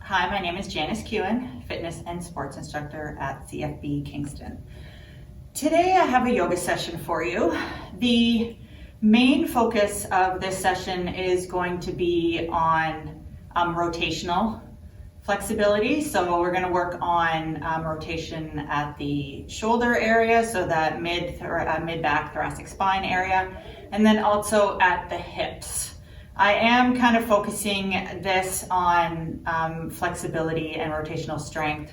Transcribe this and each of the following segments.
Hi, my name is Janice, fitness and sports instructor at CFB Kingston. Today I have a yoga session for you. The main focus of this session is going to be on rotational flexibility. So we're going to work on rotation at the shoulder area, so that mid-back thoracic spine area, and then also at the hips. I am kind of focusing this on flexibility and rotational strength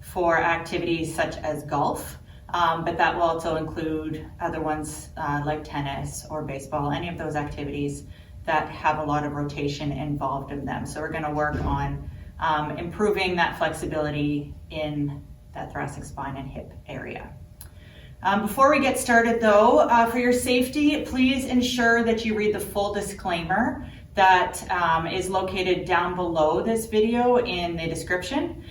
for activities such as golf, but that will also include other ones like tennis or baseball, any of those activities that have a lot of rotation involved in them. So we're going to work on improving that flexibility in that thoracic spine and hip area. Before we get started though, for your safety, please ensure that you read the full disclaimer that is located down below this video in the description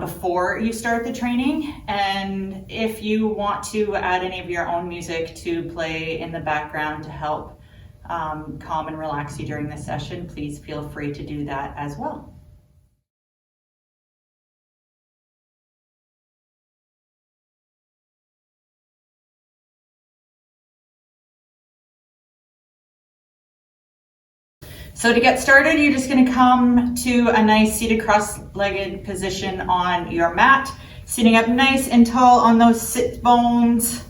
before you start the training. And if you want to add any of your own music to play in the background to help calm and relax you during this session, please feel free to do that as well. So to get started, you're just going to come to a nice seated cross-legged position on your mat, sitting up nice and tall on those sit bones.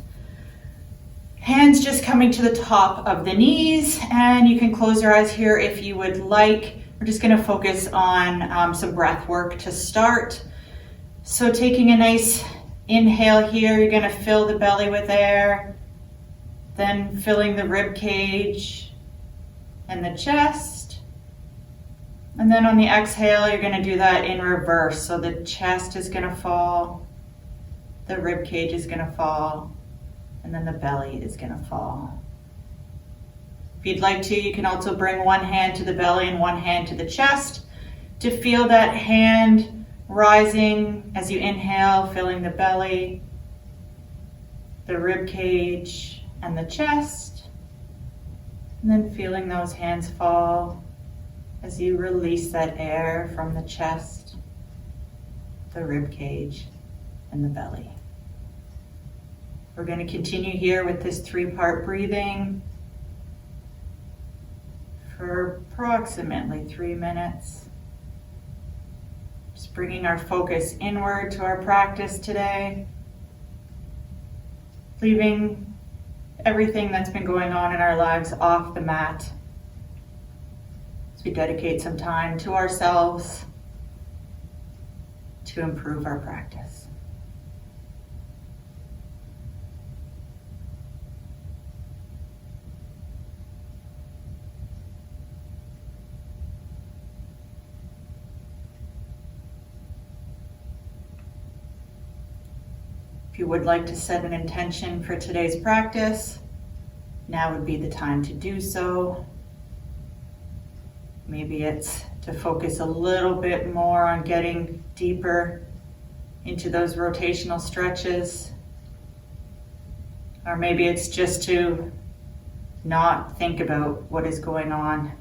Hands just coming to the top of the knees, and you can close your eyes here if you would like. We're just going to focus on some breath work to start. So taking a nice inhale here, you're going to fill the belly with air, then filling the rib cage and the chest. And then on the exhale, you're going to do that in reverse. So the chest is going to fall, the rib cage is going to fall, and then the belly is going to fall. If you'd like to, you can also bring one hand to the belly and one hand to the chest to feel that hand rising as you inhale, filling the belly, the rib cage, and the chest. And then feeling those hands fall as you release that air from the chest, the rib cage, and the belly. We're going to continue here with this 3-part breathing for approximately 3 minutes. Just bringing our focus inward to our practice today, leaving everything that's been going on in our lives off the mat as we dedicate some time to ourselves to improve our practice. If you would like to set an intention for today's practice, now would be the time to do so. Maybe it's to focus a little bit more on getting deeper into those rotational stretches. Or maybe it's just to not think about what is going on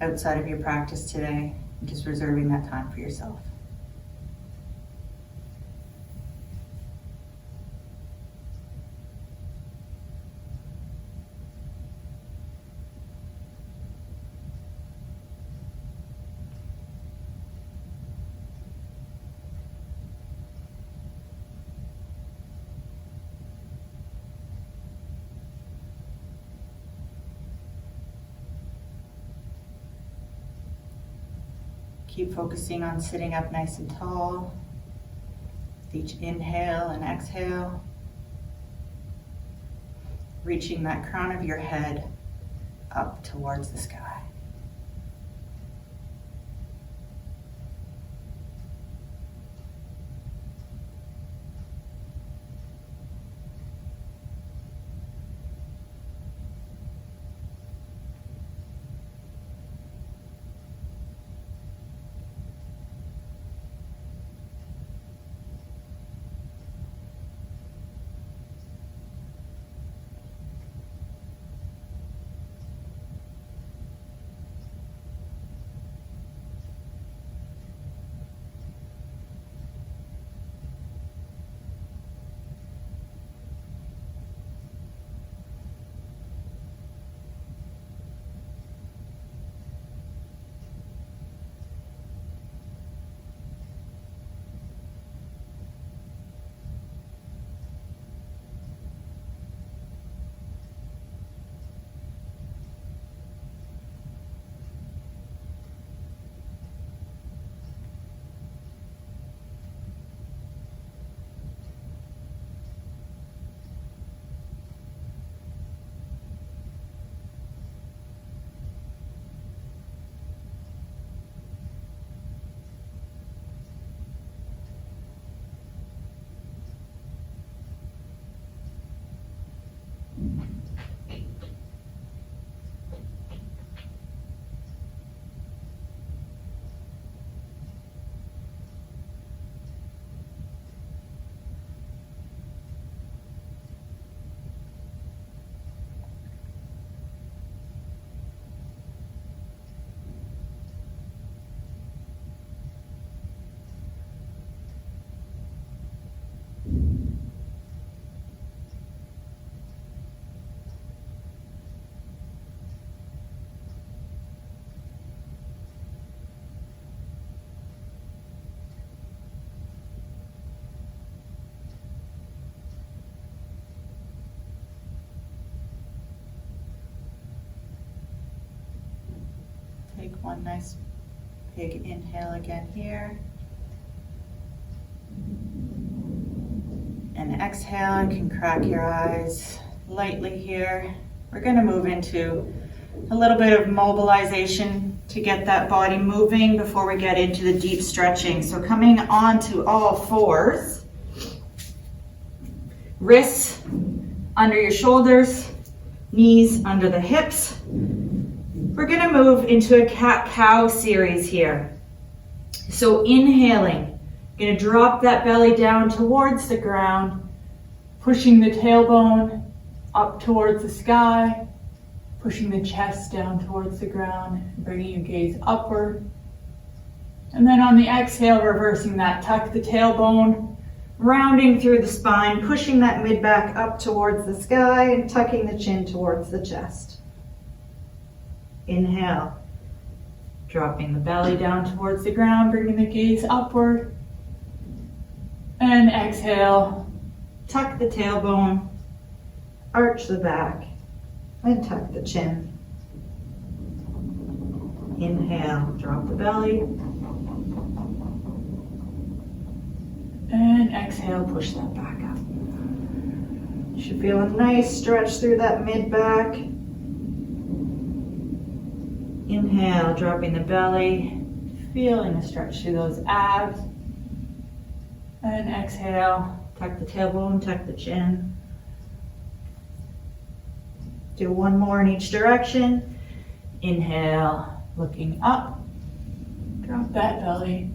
outside of your practice today, and just reserving that time for yourself. Keep focusing on sitting up nice and tall with each inhale and exhale, reaching that crown of your head up towards the sky. One nice big inhale again here. And exhale, you can crack your eyes lightly here. We're going to move into a little bit of mobilization to get that body moving before we get into the deep stretching. So coming onto all fours, wrists under your shoulders, knees under the hips. We're going to move into a cat-cow series here. So inhaling, going to drop that belly down towards the ground, pushing the tailbone up towards the sky, pushing the chest down towards the ground, bringing your gaze upward. And then on the exhale, reversing that, tuck the tailbone, rounding through the spine, pushing that mid-back up towards the sky and tucking the chin towards the chest. Inhale, dropping the belly down towards the ground, bringing the gaze upward. And exhale, tuck the tailbone, arch the back, and tuck the chin. Inhale, drop the belly. And exhale, push that back up. You should feel a nice stretch through that mid-back. Inhale, dropping the belly, feeling a stretch through those abs. And exhale, tuck the tailbone, tuck the chin. Do one more in each direction. Inhale, looking up. Drop that belly.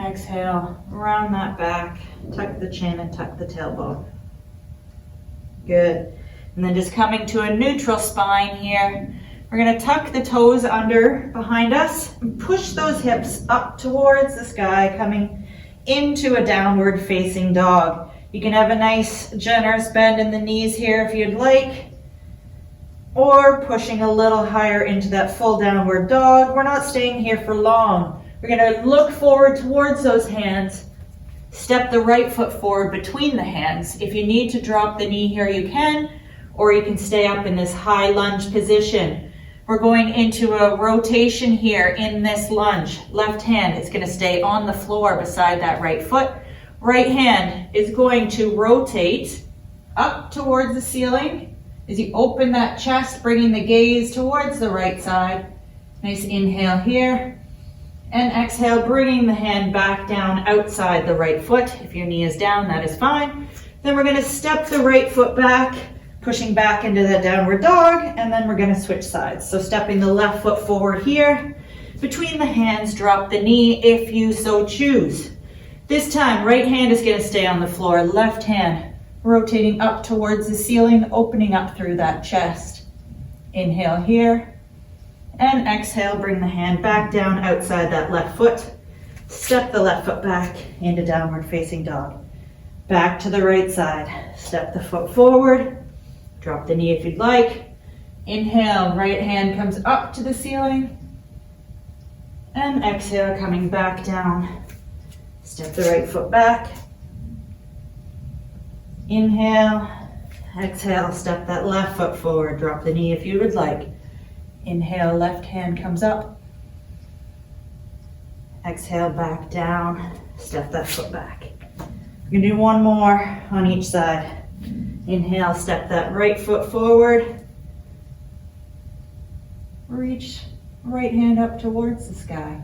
Exhale, round that back, tuck the chin and tuck the tailbone. Good. And then just coming to a neutral spine here. We're going to tuck the toes under behind us and push those hips up towards the sky, coming into a downward facing dog. You can have a nice generous bend in the knees here if you'd like, or pushing a little higher into that full downward dog. We're not staying here for long. We're going to look forward towards those hands. Step the right foot forward between the hands. If you need to drop the knee here, you can, or you can stay up in this high lunge position. We're going into a rotation here in this lunge. Left hand is going to stay on the floor beside that right foot. Right hand is going to rotate up towards the ceiling as you open that chest, bringing the gaze towards the right side. Nice inhale here. And exhale, bringing the hand back down outside the right foot. If your knee is down, that is fine. Then we're going to step the right foot back, pushing back into the downward dog, and then we're going to switch sides. So stepping the left foot forward here. Between the hands, drop the knee if you so choose. This time, right hand is going to stay on the floor. Left hand rotating up towards the ceiling, opening up through that chest. Inhale here. And exhale, bring the hand back down outside that left foot. Step the left foot back into downward facing dog. Back to the right side. Step the foot forward. Drop the knee if you'd like. Inhale, right hand comes up to the ceiling. And exhale, coming back down. Step the right foot back. Inhale, exhale, step that left foot forward. Drop the knee if you would like. Inhale, left hand comes up. Exhale, back down. Step that foot back. You're gonna do one more on each side. Inhale, step that right foot forward. Reach right hand up towards the sky.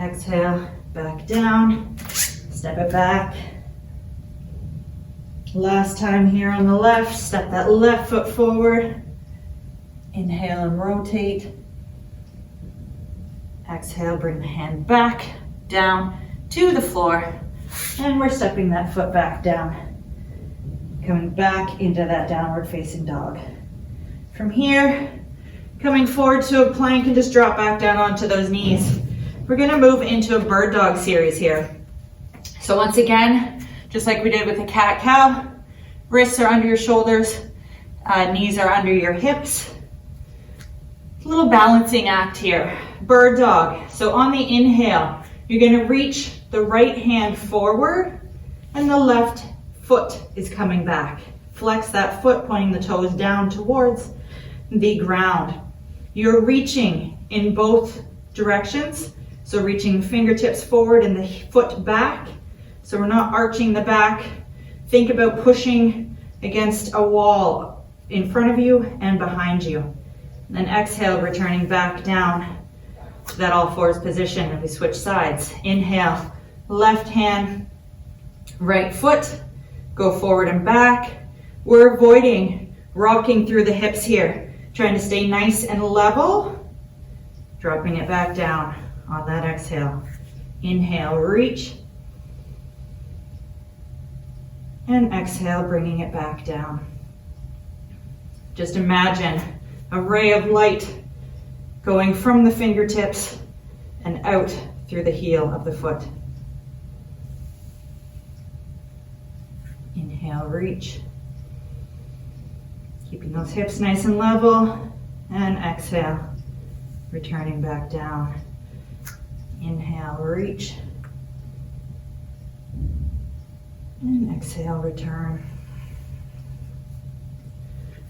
Exhale, back down. Step it back. Last time here on the left, step that left foot forward. Inhale and rotate. Exhale, bring the hand back down to the floor. And we're stepping that foot back down. Coming back into that downward facing dog. From here, coming forward to a plank and just drop back down onto those knees. We're gonna move into a bird dog series here. So once again, just like we did with the cat-cow, wrists are under your shoulders, knees are under your hips. A little balancing act here. Bird dog. So on the inhale, you're going to reach the right hand forward and the left foot is coming back. Flex that foot, pointing the toes down towards the ground. You're reaching in both directions. So reaching the fingertips forward and the foot back. So we're not arching the back. Think about pushing against a wall in front of you and behind you. And then exhale, returning back down to that all fours position, and we switch sides. Inhale, left hand, right foot, go forward and back. We're avoiding rocking through the hips here, trying to stay nice and level, dropping it back down on that exhale. Inhale, reach, and exhale, bringing it back down. Just imagine a ray of light going from the fingertips and out through the heel of the foot. Inhale, reach. Keeping those hips nice and level. And exhale, returning back down. Inhale, reach. And exhale, return.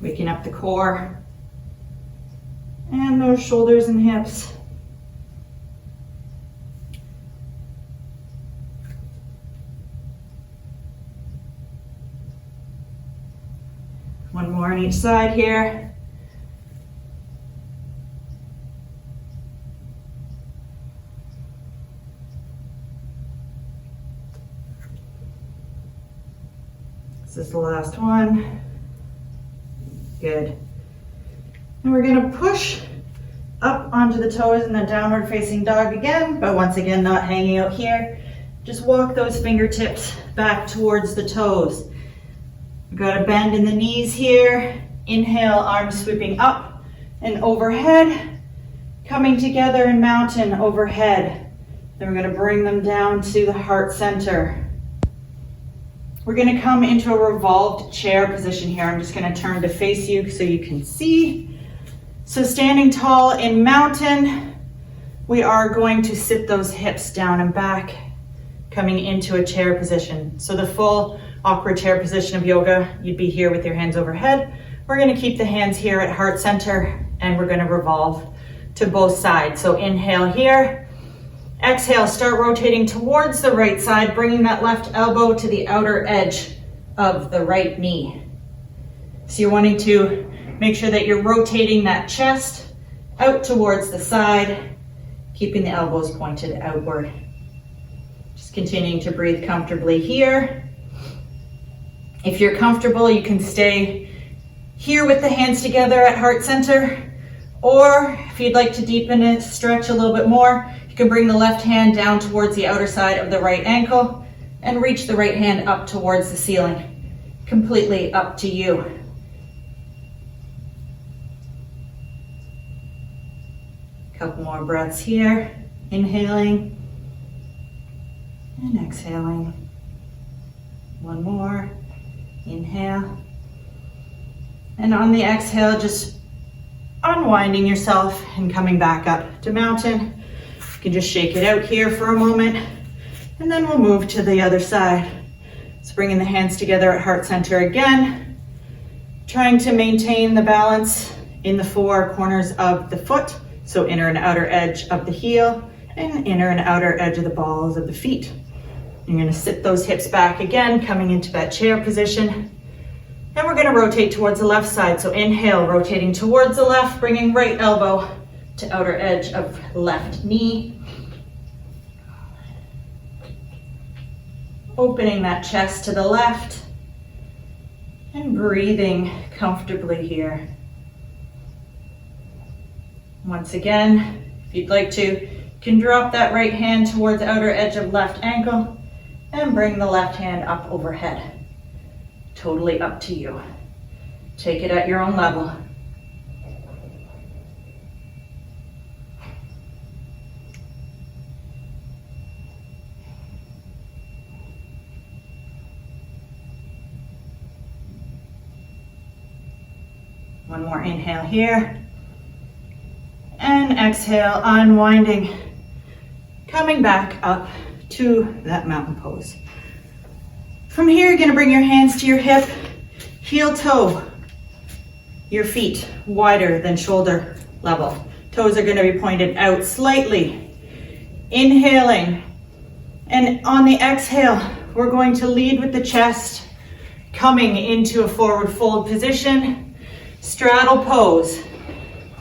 Waking up the core. And those shoulders and hips. One more on each side here. This is the last one. Good. And we're going to push up onto the toes in the downward facing dog again, but once again not hanging out here. Just walk those fingertips back towards the toes. We've got a bend in the knees here. Inhale, arms sweeping up and overhead, coming together in mountain overhead. Then we're going to bring them down to the heart center. We're going to come into a revolved chair position here. I'm just going to turn to face you so you can see. So standing tall in mountain, we are going to sit those hips down and back, coming into a chair position. So the full awkward chair position of yoga, you'd be here with your hands overhead. We're going to keep the hands here at heart center, and we're going to revolve to both sides. So inhale here. Exhale, start rotating towards the right side, bringing that left elbow to the outer edge of the right knee. So you're wanting to make sure that you're rotating that chest out towards the side, keeping the elbows pointed outward. Just continuing to breathe comfortably here. If you're comfortable, you can stay here with the hands together at heart center, or if you'd like to deepen it, stretch a little bit more, you can bring the left hand down towards the outer side of the right ankle and reach the right hand up towards the ceiling. Completely up to you. Couple more breaths here. Inhaling and exhaling. One more. Inhale. And on the exhale, just unwinding yourself and coming back up to mountain. You can just shake it out here for a moment, and then we'll move to the other side. So bringing the hands together at heart center again, trying to maintain the balance in the four corners of the foot. So inner and outer edge of the heel and inner and outer edge of the balls of the feet. You're going to sit those hips back again, coming into that chair position. And we're going to rotate towards the left side. So inhale, rotating towards the left, bringing right elbow to outer edge of left knee. Opening that chest to the left and breathing comfortably here. Once again, if you'd like to, you can drop that right hand towards outer edge of left ankle and bring the left hand up overhead. Totally up to you. Take it at your own level. One more inhale here. And exhale, unwinding. Coming back up to that mountain pose. From here, you're gonna bring your hands to your hip, heel toe, your feet wider than shoulder level. Toes are going to be pointed out slightly. Inhaling. And on the exhale, we're going to lead with the chest, coming into a forward fold position, straddle pose.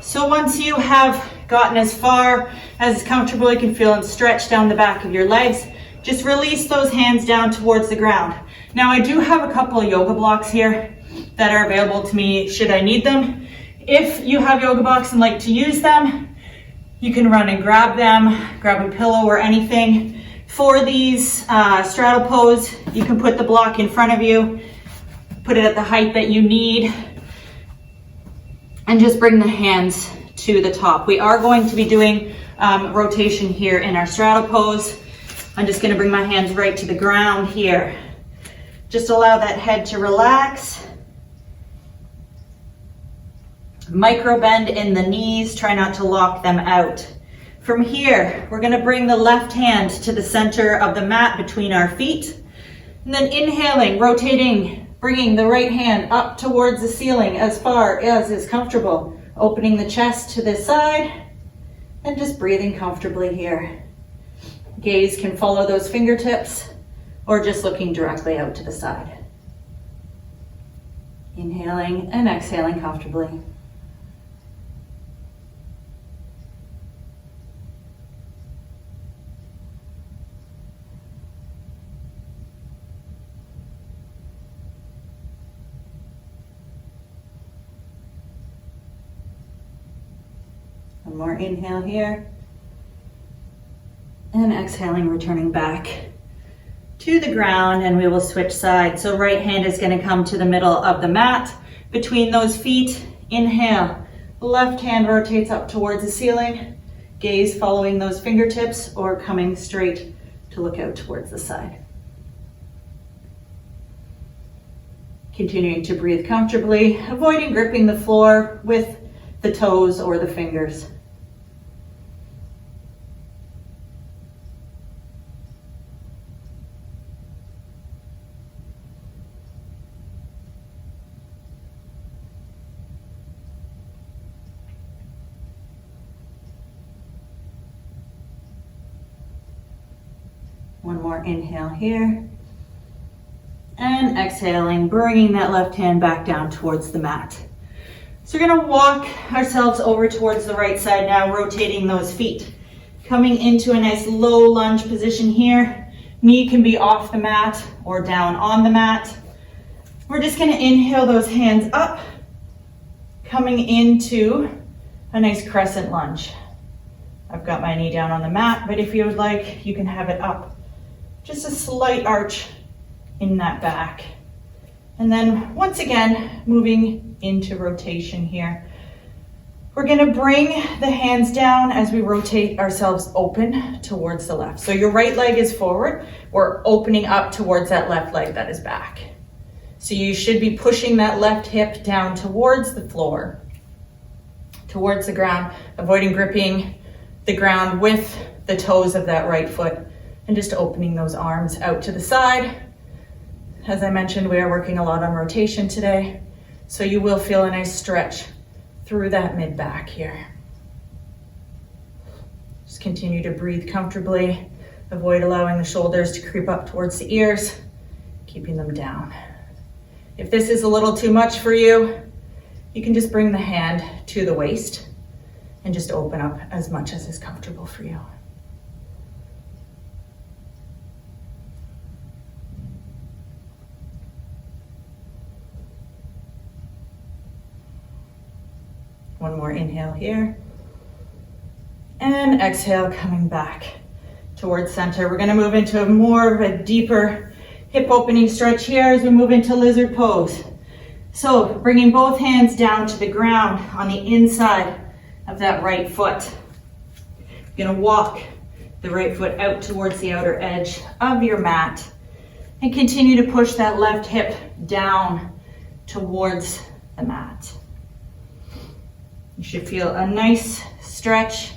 So once you have gotten as far as comfortable you can feel and stretch down the back of your legs, just release those hands down towards the ground. Now I do have a couple of yoga blocks here that are available to me should I need them. If you have yoga blocks and like to use them, you can run and grab them, grab a pillow or anything. For these straddle pose, you can put the block in front of you, put it at the height that you need, and just bring the hands to the top. We are going to be doing rotation here in our straddle pose. I'm just going to bring my hands right to the ground here. Just allow that head to relax. Micro bend in the knees, try not to lock them out. From here, we're going to bring the left hand to the center of the mat between our feet. And then inhaling, rotating, bringing the right hand up towards the ceiling as far as is comfortable. Opening the chest to this side and just breathing comfortably here. Gaze can follow those fingertips or just looking directly out to the side. Inhaling and exhaling comfortably. One more inhale here. And exhaling, returning back to the ground, and we will switch sides. So right hand is going to come to the middle of the mat between those feet. Inhale, left hand rotates up towards the ceiling. Gaze following those fingertips or coming straight to look out towards the side. Continuing to breathe comfortably, avoiding gripping the floor with the toes or the fingers. One more inhale here. And exhaling, bringing that left hand back down towards the mat. So we're going to walk ourselves over towards the right side now, rotating those feet. Coming into a nice low lunge position here. Knee can be off the mat or down on the mat. We're just going to inhale those hands up, coming into a nice crescent lunge. I've got my knee down on the mat, but if you would like, you can have it up. Just a slight arch in that back. And then once again, moving into rotation here. We're going to bring the hands down as we rotate ourselves open towards the left. So your right leg is forward. We're opening up towards that left leg that is back. So you should be pushing that left hip down towards the floor, towards the ground, avoiding gripping the ground with the toes of that right foot, and just opening those arms out to the side. As I mentioned, we are working a lot on rotation today, so you will feel a nice stretch through that mid back here. Just continue to breathe comfortably. Avoid allowing the shoulders to creep up towards the ears, keeping them down. If this is a little too much for you, you can just bring the hand to the waist and just open up as much as is comfortable for you. One more inhale here. And exhale, coming back towards center. We're going to move into more of a deeper hip opening stretch here as we move into lizard pose. So bringing both hands down to the ground on the inside of that right foot. You're going to walk the right foot out towards the outer edge of your mat and continue to push that left hip down towards the mat. You should feel a nice stretch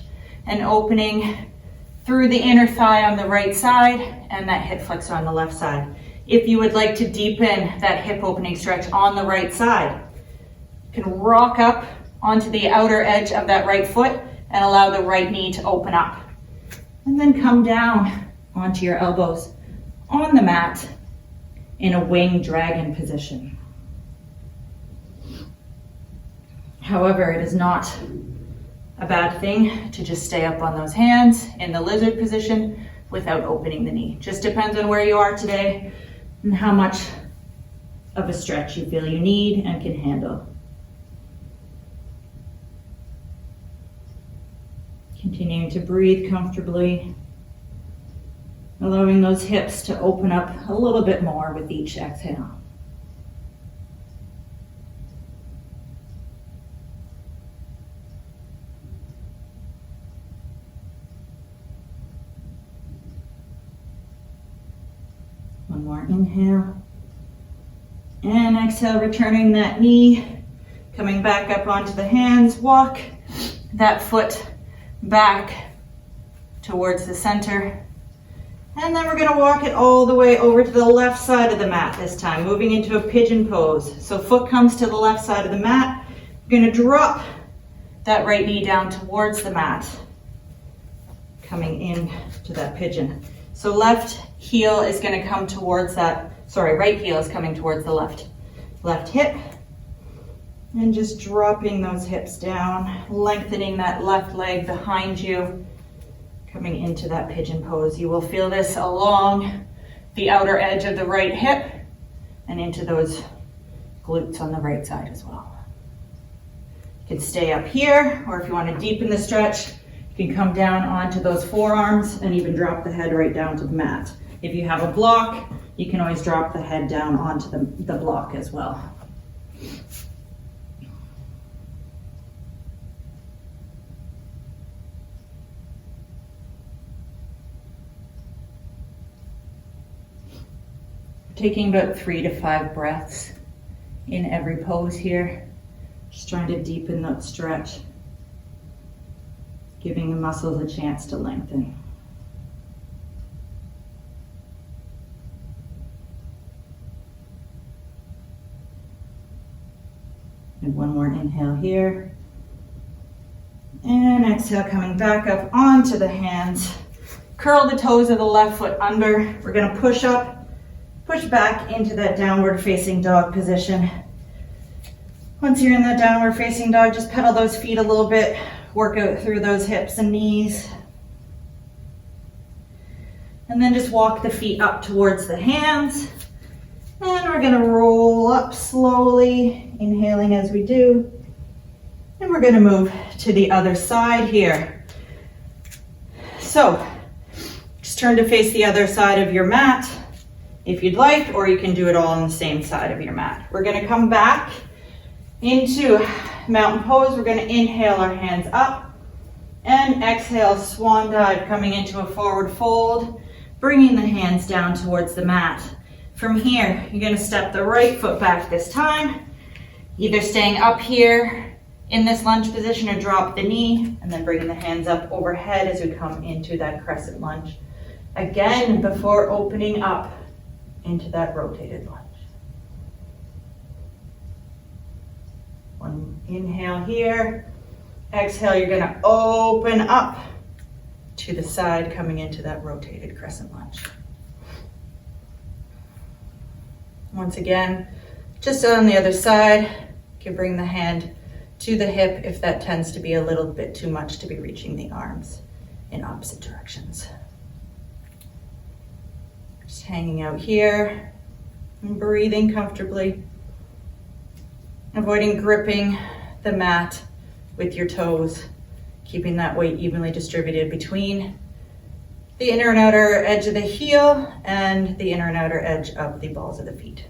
and opening through the inner thigh on the right side and that hip flexor on the left side. If you would like to deepen that hip opening stretch on the right side, you can rock up onto the outer edge of that right foot and allow the right knee to open up. And then come down onto your elbows on the mat in a wing dragon position. However, it is not a bad thing to just stay up on those hands in the lizard position without opening the knee. Just depends on where you are today and how much of a stretch you feel you need and can handle. Continuing to breathe comfortably, allowing those hips to open up a little bit more with each exhale. One more inhale. And exhale, returning that knee, coming back up onto the hands. Walk that foot back towards the center. And then we're going to walk it all the way over to the left side of the mat this time, moving into a pigeon pose. So foot comes to the left side of the mat. You're going to drop that right knee down towards the mat, coming in to that pigeon. So left heel is going to come towards that, right heel is coming towards the left hip. And just dropping those hips down, lengthening that left leg behind you, coming into that pigeon pose. You will feel this along the outer edge of the right hip and into those glutes on the right side as well. You can stay up here, or if you want to deepen the stretch, you can come down onto those forearms and even drop the head right down to the mat. If you have a block, you can always drop the head down onto the block as well. Taking about 3 to 5 breaths in every pose here. Just trying to deepen that stretch, giving the muscles a chance to lengthen. And one more inhale here. And exhale, coming back up onto the hands. Curl the toes of the left foot under. We're going to push up, push back into that downward facing dog position. Once you're in that downward facing dog, just pedal those feet a little bit, work out through those hips and knees. And then just walk the feet up towards the hands. And we're going to roll up slowly, inhaling as we do. And we're going to move to the other side here. So just turn to face the other side of your mat if you'd like, or you can do it all on the same side of your mat. We're going to come back into mountain pose. We're going to inhale our hands up and exhale, swan dive, coming into a forward fold, bringing the hands down towards the mat. From here, you're going to step the right foot back this time, either staying up here in this lunge position or drop the knee, and then bringing the hands up overhead as we come into that crescent lunge. Again, before opening up into that rotated lunge. One inhale here. Exhale, you're going to open up to the side, coming into that rotated crescent lunge. Once again, just on the other side, you can bring the hand to the hip if that tends to be a little bit too much to be reaching the arms in opposite directions. Just hanging out here and breathing comfortably, avoiding gripping the mat with your toes, keeping that weight evenly distributed between the inner and outer edge of the heel and the inner and outer edge of the balls of the feet.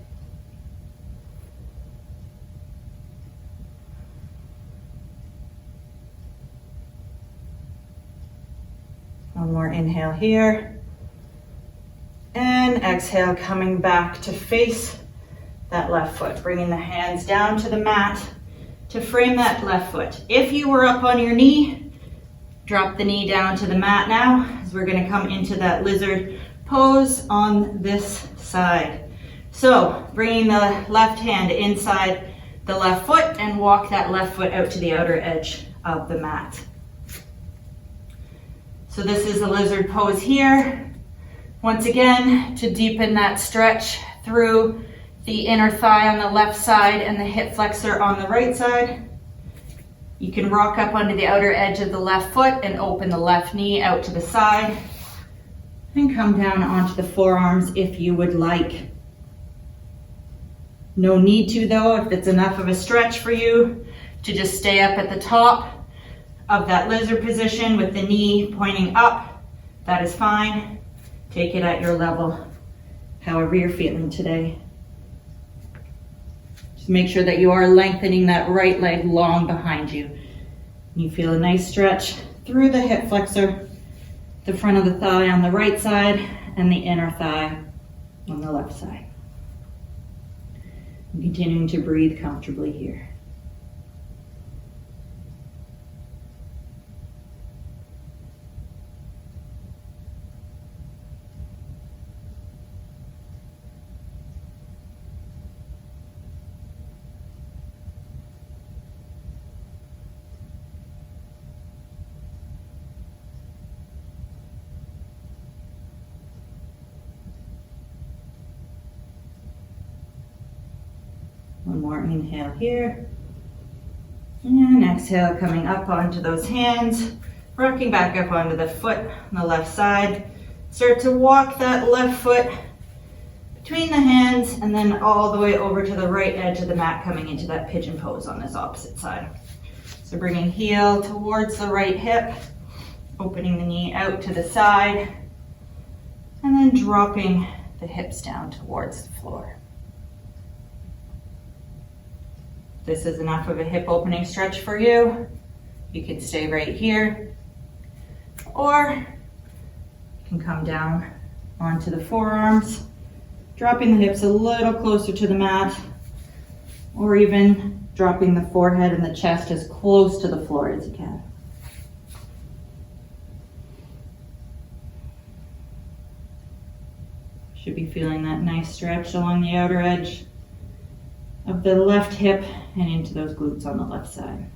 One more inhale here. And exhale, coming back to face that left foot, bringing the hands down to the mat to frame that left foot. If you were up on your knee, drop the knee down to the mat now, as we're going to come into that lizard pose on this side. So bringing the left hand inside the left foot and walk that left foot out to the outer edge of the mat. So this is a lizard pose here. Once again, to deepen that stretch through the inner thigh on the left side and the hip flexor on the right side. You can rock up onto the outer edge of the left foot and open the left knee out to the side and come down onto the forearms if you would like. No need to though, if it's enough of a stretch for you, to just stay up at the top of that lizard position with the knee pointing up. That is fine. Take it at your level, however you're feeling today. Just make sure that you are lengthening that right leg long behind you. You feel a nice stretch through the hip flexor, the front of the thigh on the right side, and the inner thigh on the left side. And continuing to breathe comfortably here. One more inhale here. And exhale, coming up onto those hands, rocking back up onto the foot on the left side. Start to walk that left foot between the hands and then all the way over to the right edge of the mat, coming into that pigeon pose on this opposite side. So bringing heel towards the right hip, opening the knee out to the side, and then dropping the hips down towards the floor. This is enough of a hip opening stretch for you. You can stay right here, or you can come down onto the forearms, dropping the hips a little closer to the mat, or even dropping the forehead and the chest as close to the floor as you can. Should be feeling that nice stretch along the outer edge of the left hip and into those glutes on the left side.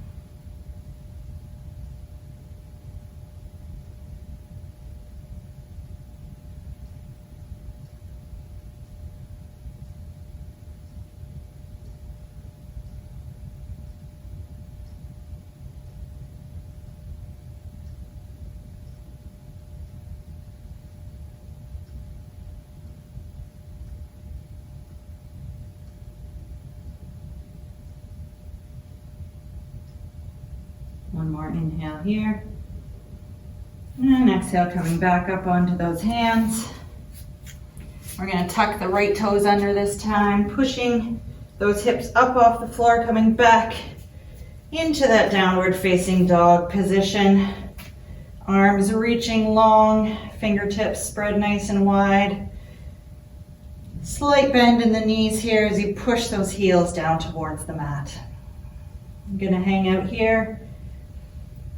One more inhale here. And exhale, coming back up onto those hands. We're going to tuck the right toes under this time, pushing those hips up off the floor, coming back into that downward facing dog position. Arms reaching long, fingertips spread nice and wide. Slight bend in the knees here as you push those heels down towards the mat. I'm going to hang out here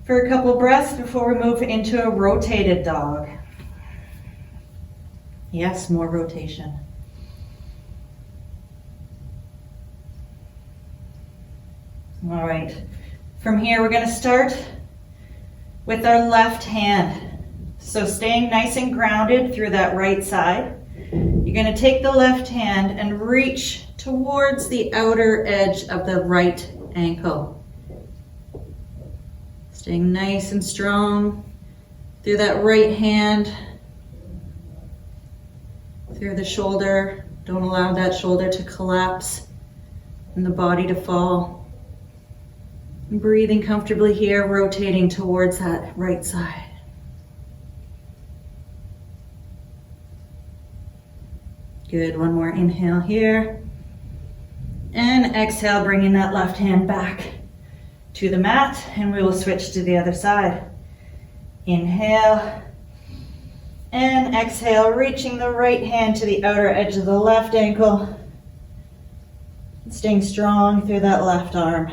for a couple breaths before we move into a rotated dog. Yes, more rotation. All right, from here we're going to start with our left hand. So staying nice and grounded through that right side. You're going to take the left hand and reach towards the outer edge of the right ankle. Staying nice and strong through that right hand, through the shoulder. Don't allow that shoulder to collapse and the body to fall. And breathing comfortably here, rotating towards that right side. Good, one more inhale here. And exhale, bringing that left hand back to the mat, and we will switch to the other side. Inhale and exhale, reaching the right hand to the outer edge of the left ankle, staying strong through that left arm.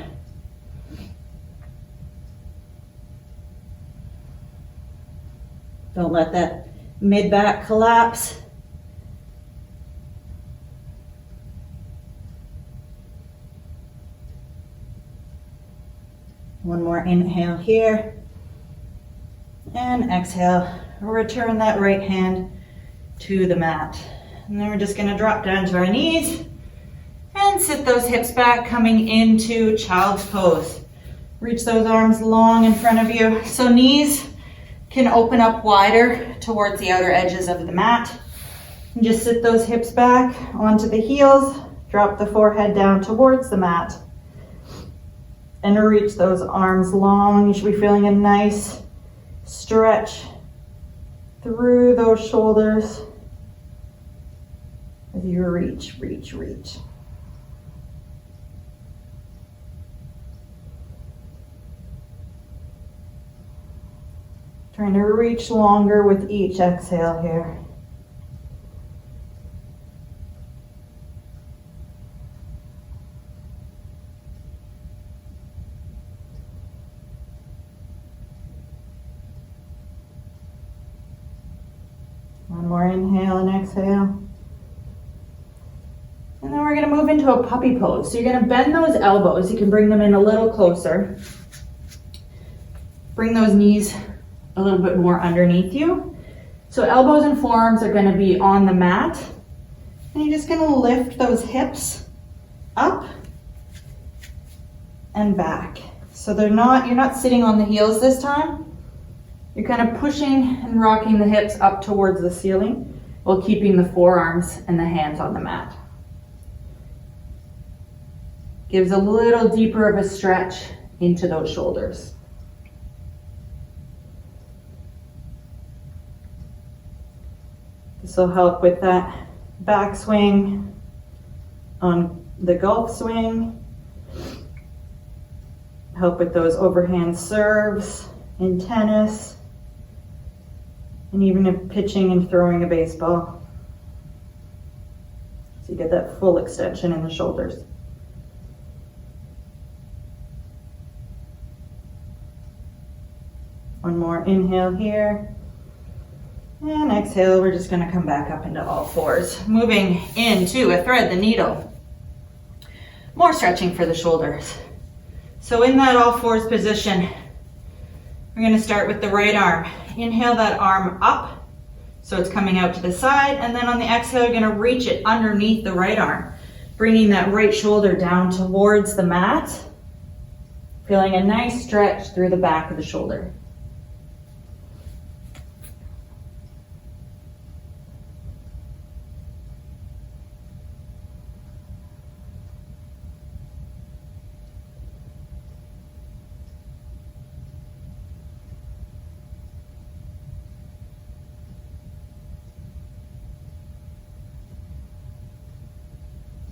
Don't let that mid-back collapse. One more inhale here. And exhale, return that right hand to the mat. And then we're just gonna drop down to our knees and sit those hips back, coming into child's pose. Reach those arms long in front of you. So knees can open up wider towards the outer edges of the mat. And just sit those hips back onto the heels, drop the forehead down towards the mat. And reach those arms long. You should be feeling a nice stretch through those shoulders as you reach, reach, reach. Trying to reach longer with each exhale here. One more inhale and exhale. And then we're going to move into a puppy pose. So you're going to bend those elbows. You can bring them in a little closer. Bring those knees a little bit more underneath you. So elbows and forearms are going to be on the mat. And you're just going to lift those hips up and back. So you're not sitting on the heels this time. You're kind of pushing and rocking the hips up towards the ceiling while keeping the forearms and the hands on the mat. Gives a little deeper of a stretch into those shoulders. This will help with that backswing on the golf swing. Help with those overhand serves in tennis. And even in pitching and throwing a baseball. So you get that full extension in the shoulders. One more inhale here. And exhale, we're just gonna come back up into all fours. Moving into a thread the needle. More stretching for the shoulders. So in that all fours position, we're gonna start with the right arm. Inhale that arm up, so it's coming out to the side, and then on the exhale, you're gonna reach it underneath the right arm, bringing that right shoulder down towards the mat, feeling a nice stretch through the back of the shoulder.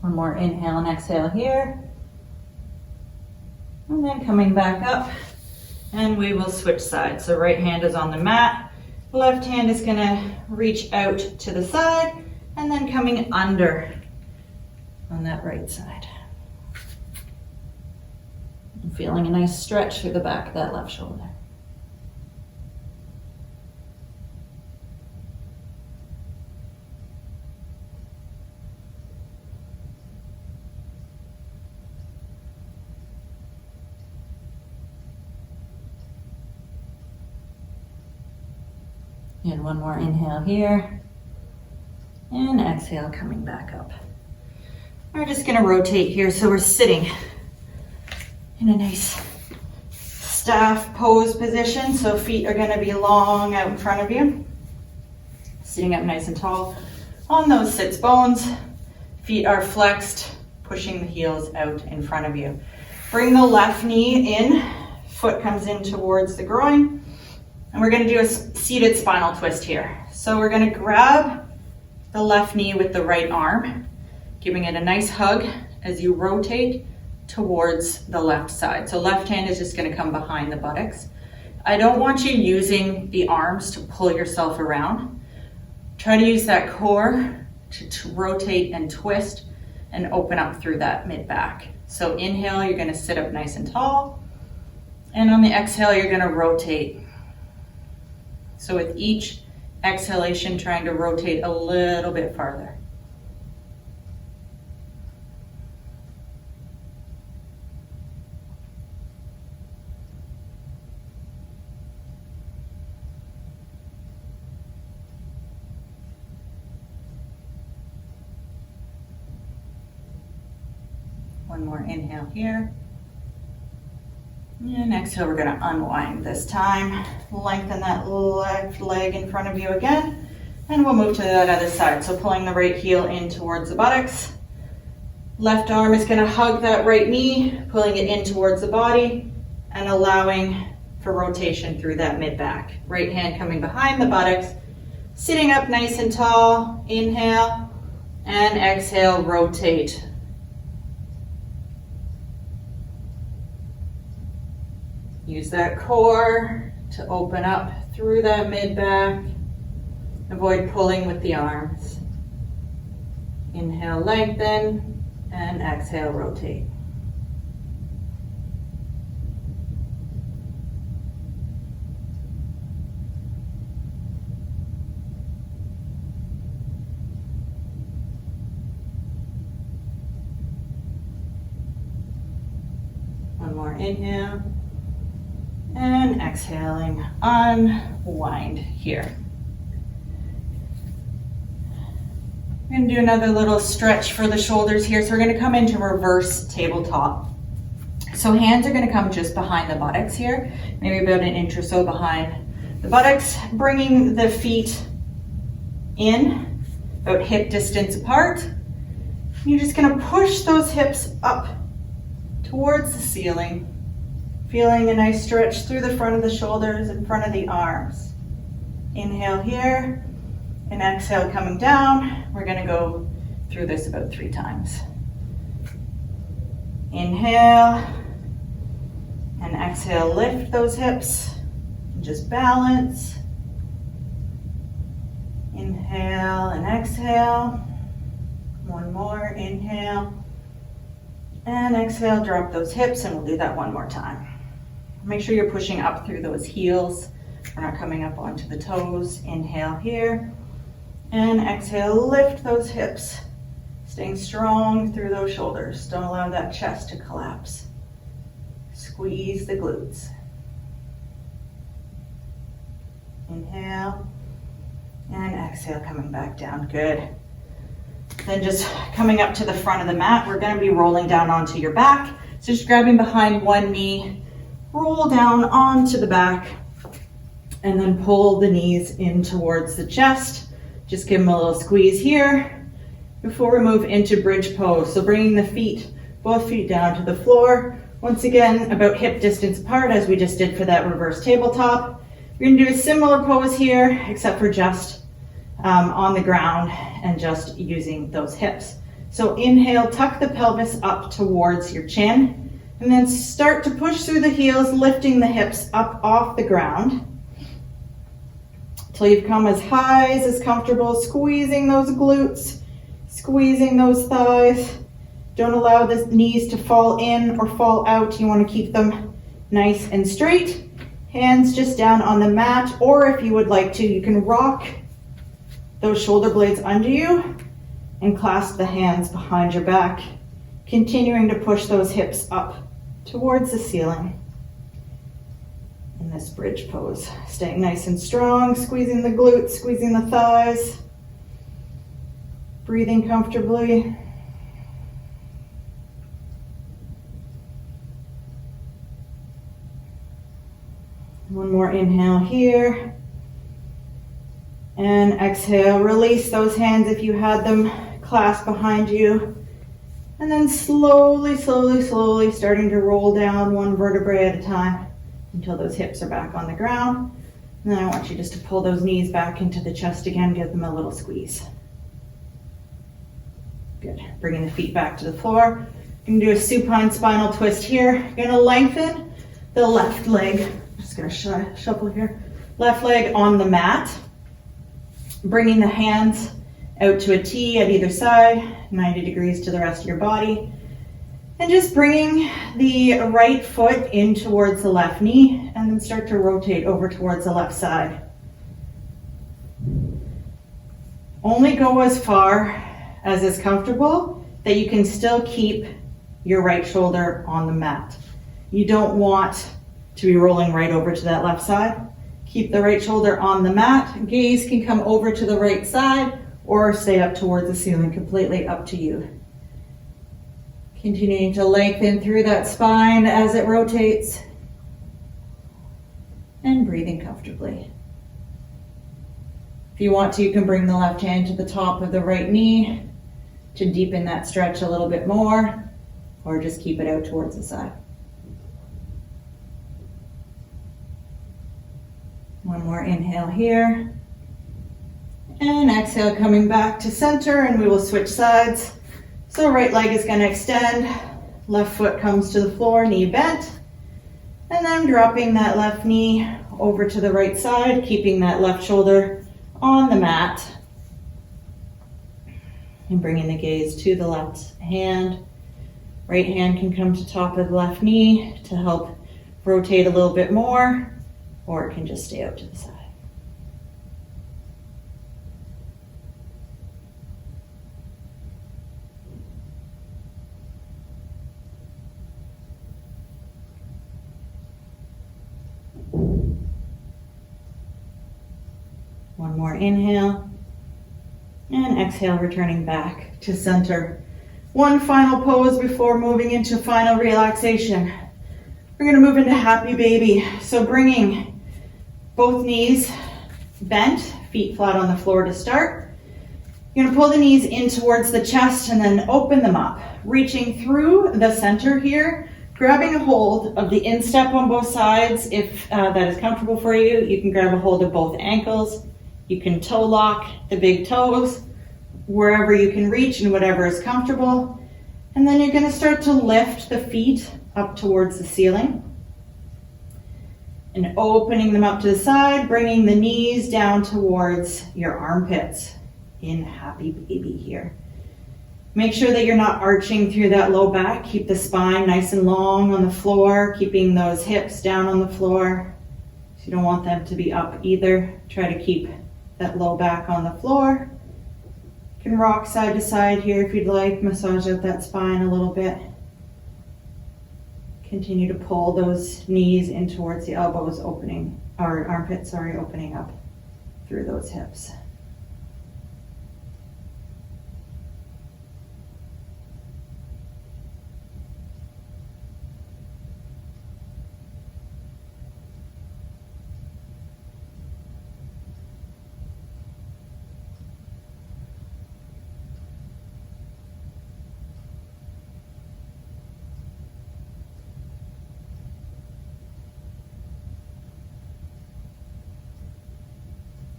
One more inhale and exhale here. And then coming back up, and we will switch sides. So right hand is on the mat, left hand is gonna reach out to the side, and then coming under on that right side. And feeling a nice stretch through the back of that left shoulder. And one more inhale here, and exhale, coming back up. We're just gonna rotate here, so we're sitting in a nice staff pose position, so feet are gonna be long out in front of you. Sitting up nice and tall on those sits bones. Feet are flexed, pushing the heels out in front of you. Bring the left knee in, foot comes in towards the groin. And we're gonna do a seated spinal twist here. So we're gonna grab the left knee with the right arm, giving it a nice hug as you rotate towards the left side. So left hand is just gonna come behind the buttocks. I don't want you using the arms to pull yourself around. Try to use that core to rotate and twist and open up through that mid-back. So inhale, you're gonna sit up nice and tall. And on the exhale, you're gonna rotate. So with each exhalation, trying to rotate a little bit farther. One more inhale here. And exhale, we're gonna unwind this time. Lengthen that left leg in front of you again. And we'll move to that other side. So pulling the right heel in towards the buttocks. Left arm is gonna hug that right knee, pulling it in towards the body and allowing for rotation through that mid-back. Right hand coming behind the buttocks, sitting up nice and tall. Inhale and exhale, rotate. Use that core to open up through that mid-back. Avoid pulling with the arms. Inhale, lengthen, and exhale, rotate. One more inhale. And exhaling, unwind here. We're going to do another little stretch for the shoulders here. So we're going to come into reverse tabletop. So hands are going to come just behind the buttocks here, maybe about an inch or so behind the buttocks, bringing the feet in about hip distance apart. You're just going to push those hips up towards the ceiling. Feeling a nice stretch through the front of the shoulders and front of the arms. Inhale here and exhale coming down. We're going to go through this about 3 times. Inhale and exhale, lift those hips and just balance. Inhale and exhale. One more, inhale and exhale, drop those hips, and we'll do that one more time. Make sure you're pushing up through those heels. We're not coming up onto the toes. Inhale here. And exhale, lift those hips. Staying strong through those shoulders. Don't allow that chest to collapse. Squeeze the glutes. Inhale. And exhale, coming back down. Good. Then just coming up to the front of the mat, we're going to be rolling down onto your back. So just grabbing behind one knee. Roll down onto the back and then pull the knees in towards the chest. Just give them a little squeeze here before we move into bridge pose. So bringing the feet, both feet down to the floor. Once again, about hip distance apart as we just did for that reverse tabletop. We're going to do a similar pose here, except for just on the ground and just using those hips. So inhale, tuck the pelvis up towards your chin. And then start to push through the heels, lifting the hips up off the ground till you've come as high as comfortable, squeezing those glutes, squeezing those thighs. Don't allow the knees to fall in or fall out. You want to keep them nice and straight. Hands just down on the mat, or if you would like to, you can rock those shoulder blades under you and clasp the hands behind your back, continuing to push those hips up towards the ceiling in this bridge pose. Staying nice and strong, squeezing the glutes, squeezing the thighs, breathing comfortably. One more inhale here. And exhale, release those hands if you had them clasped behind you. And then slowly, slowly, slowly starting to roll down one vertebrae at a time until those hips are back on the ground. And then I want you just to pull those knees back into the chest again, give them a little squeeze. Good. Bringing the feet back to the floor. You can do a supine spinal twist here. You're going to lengthen the left leg. I'm just going to shuffle here. Left leg on the mat. Bringing the hands out to a T at either side, 90 degrees to the rest of your body. And just bringing the right foot in towards the left knee and then start to rotate over towards the left side. Only go as far as is comfortable that you can still keep your right shoulder on the mat. You don't want to be rolling right over to that left side. Keep the right shoulder on the mat. Gaze can come over to the right side or stay up towards the ceiling, completely up to you. Continuing to lengthen through that spine as it rotates. And breathing comfortably. If you want to, you can bring the left hand to the top of the right knee to deepen that stretch a little bit more, or just keep it out towards the side. One more inhale here. And exhale, coming back to center, and we will switch sides. So right leg is going to extend, left foot comes to the floor, knee bent, and then dropping that left knee over to the right side, keeping that left shoulder on the mat, and bringing the gaze to the left hand. Right hand can come to top of the left knee to help rotate a little bit more, or it can just stay out to the side. One more inhale, and exhale, returning back to center. One final pose before moving into final relaxation. We're going to move into happy baby. So bringing both knees bent, feet flat on the floor to start. You're going to pull the knees in towards the chest and then open them up, reaching through the center here, grabbing a hold of the instep on both sides. If that is comfortable for you, you can grab a hold of both ankles. You can toe lock the big toes wherever you can reach and whatever is comfortable. And then you're going to start to lift the feet up towards the ceiling and opening them up to the side, bringing the knees down towards your armpits in happy baby here. Make sure that you're not arching through that low back. Keep the spine nice and long on the floor, keeping those hips down on the floor. So you don't want them to be up either. Try to keep that low back on the floor. You can rock side to side here if you'd like. Massage out that spine a little bit. Continue to pull those knees in towards the elbows, opening, or armpits, opening up through those hips.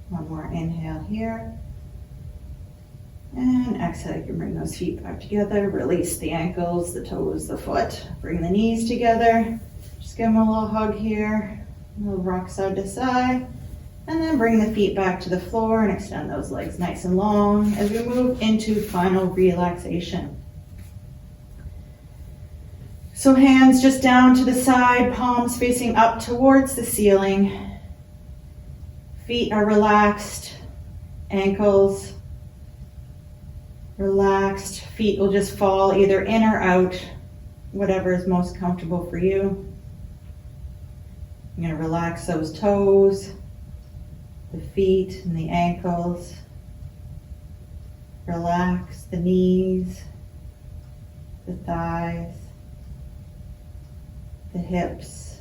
One more inhale here. And exhale, you can bring those feet back together. Release the ankles, the toes, the foot. Bring the knees together. Just give them a little hug here. A little rock side to side. And then bring the feet back to the floor and extend those legs nice and long as we move into final relaxation. So hands just down to the side, palms facing up towards the ceiling. Feet are relaxed, ankles relaxed. Feet will just fall either in or out, whatever is most comfortable for you. I'm going to relax those toes, the feet and the ankles. Relax the knees, the thighs, the hips.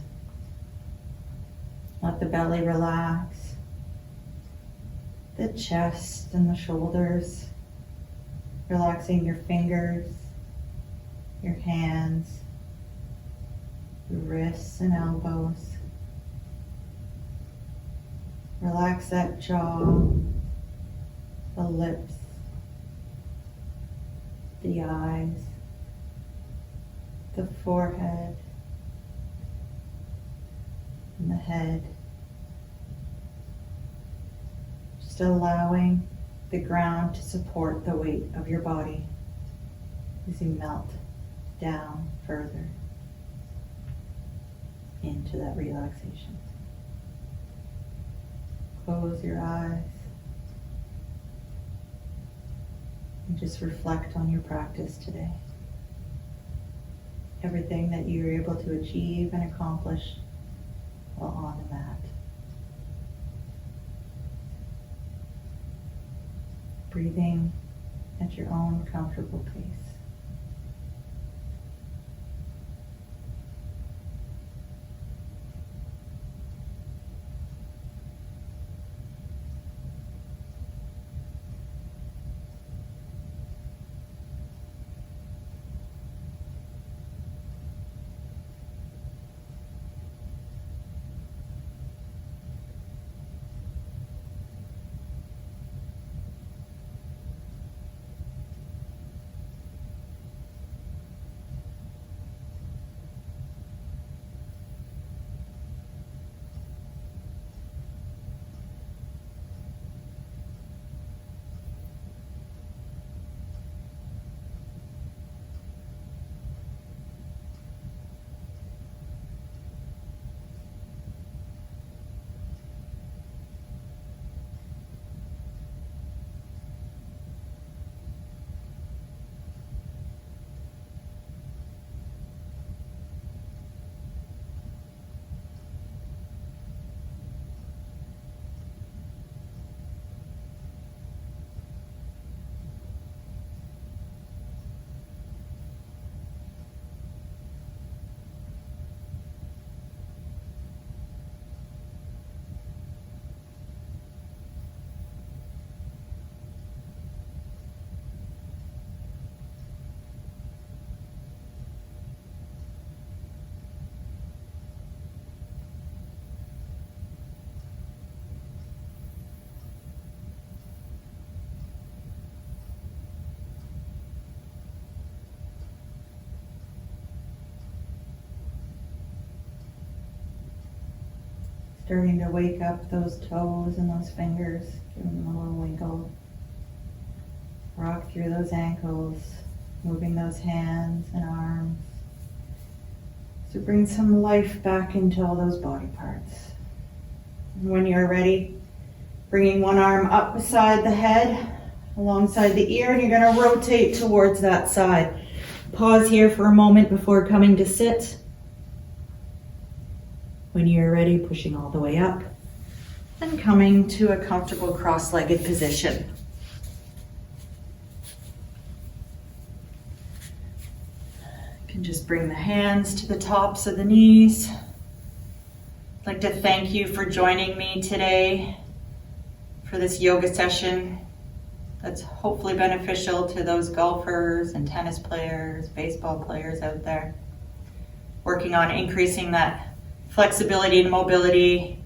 Let the belly relax. The chest and the shoulders, relaxing your fingers, your hands, the wrists and elbows. Relax that jaw, the lips, the eyes, the forehead, and the head. Just allowing the ground to support the weight of your body as you melt down further into that relaxation. Close your eyes and just reflect on your practice today. Everything that you were able to achieve and accomplish while on the mat. Breathing at your own comfortable pace. Starting to wake up those toes and those fingers, giving them a little wiggle. Rock through those ankles, moving those hands and arms. So bring some life back into all those body parts. And when you're ready, bringing one arm up beside the head, alongside the ear, and you're going to rotate towards that side. Pause here for a moment before coming to sit. When you're ready, pushing all the way up and coming to a comfortable cross-legged position. You can just bring the hands to the tops of the knees. I'd like to thank you for joining me today for this yoga session that's hopefully beneficial to those golfers and tennis players, baseball players out there, working on increasing that flexibility and mobility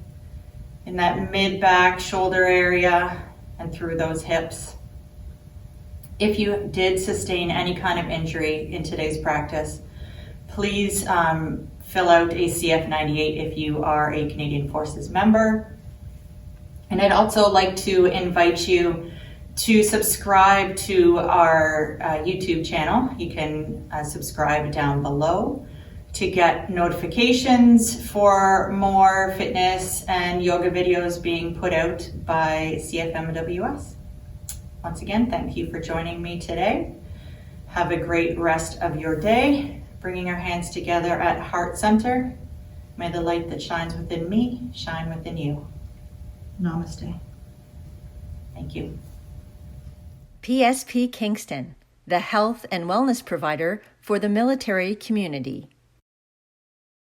in that mid-back shoulder area and through those hips. If you did sustain any kind of injury in today's practice, please fill out a CF98 if you are a Canadian Forces member. And I'd also like to invite you to subscribe to our YouTube channel. You can subscribe down below to get notifications for more fitness and yoga videos being put out by CFMWS. Once again, thank you for joining me today. Have a great rest of your day. Bringing our hands together at heart center. May the light that shines within me shine within you. Namaste. Thank you. PSP Kingston, the health and wellness provider for the military community.